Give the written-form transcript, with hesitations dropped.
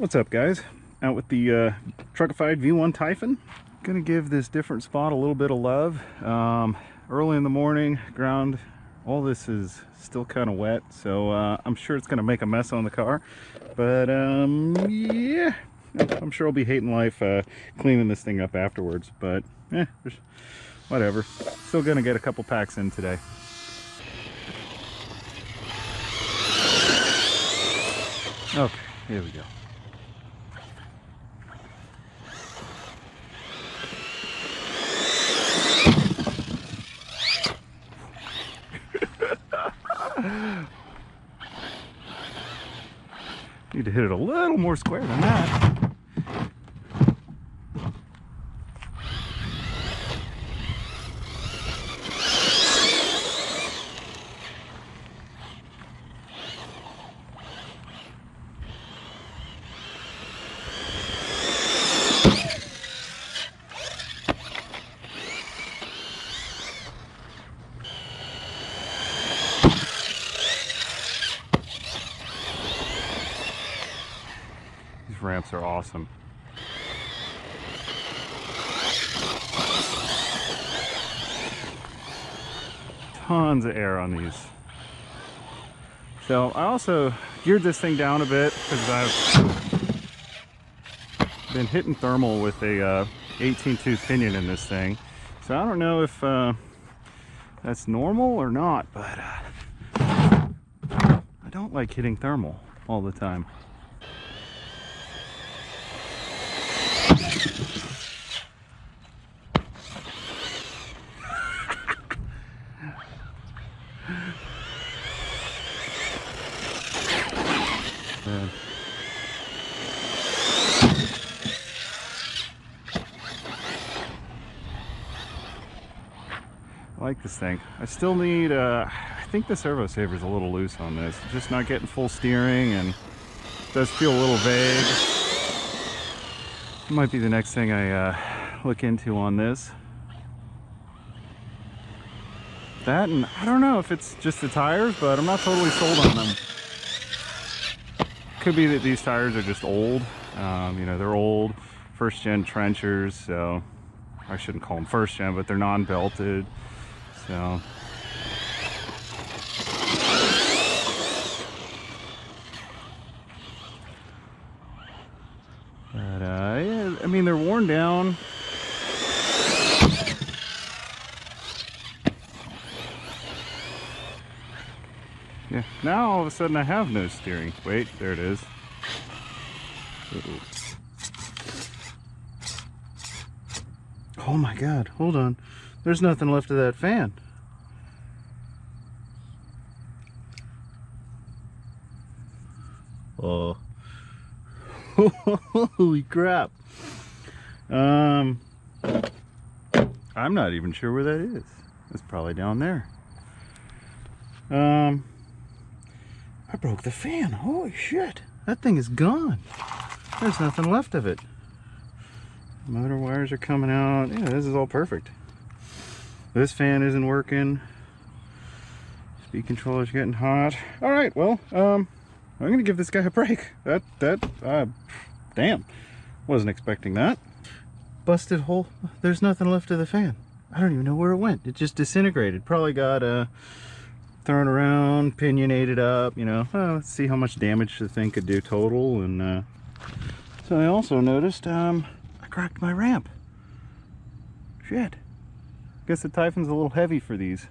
What's up, guys? Out with the truckified V1 Typhon. Gonna give this different spot a little bit of love. Early in the morning, ground, all this is still kind of wet, so I'm sure it's gonna make a mess on the car. But yeah, I'm sure I'll be hating life cleaning this thing up afterwards. But whatever. Still gonna get a couple packs in today. Okay, here we go. Need to hit it a little more square than that. These ramps are awesome. Tons of air on these. So I also geared this thing down a bit because I've been hitting thermal with a 18-tooth pinion in this thing. So I don't know if that's normal or not, but I don't like hitting thermal all the time. I like this thing. I still need, I think the servo saver is a little loose on this. Just not getting full steering and it does feel a little vague. Might be the next thing I look into on this. That, and I don't know if it's just the tires, but I'm not totally sold on them. Could be that these tires are just old. You know, they're old, first gen trenchers, so I shouldn't call them first gen, but they're non-belted. So but yeah, I mean, they're worn down. Yeah, now all of a sudden I have no steering. Wait, there it is. Uh-oh. Oh my god, hold on. There's nothing left of that fan. Oh. Holy crap. I'm not even sure where that is. It's probably down there. I broke the fan. Holy shit. That thing is gone. There's nothing left of it. Motor wires are coming out. Yeah, this is all perfect. This fan isn't working. Speed controller's getting hot. All right, well, I'm gonna give this guy a break. Damn, wasn't expecting that. Busted hole. There's nothing left of the fan. I don't even know where it went. It just disintegrated. Probably got thrown around, pinionated up. You know, let's see how much damage the thing could do total. And so I also noticed I cracked my ramp. Shit. Guess the Typhon's a little heavy for these.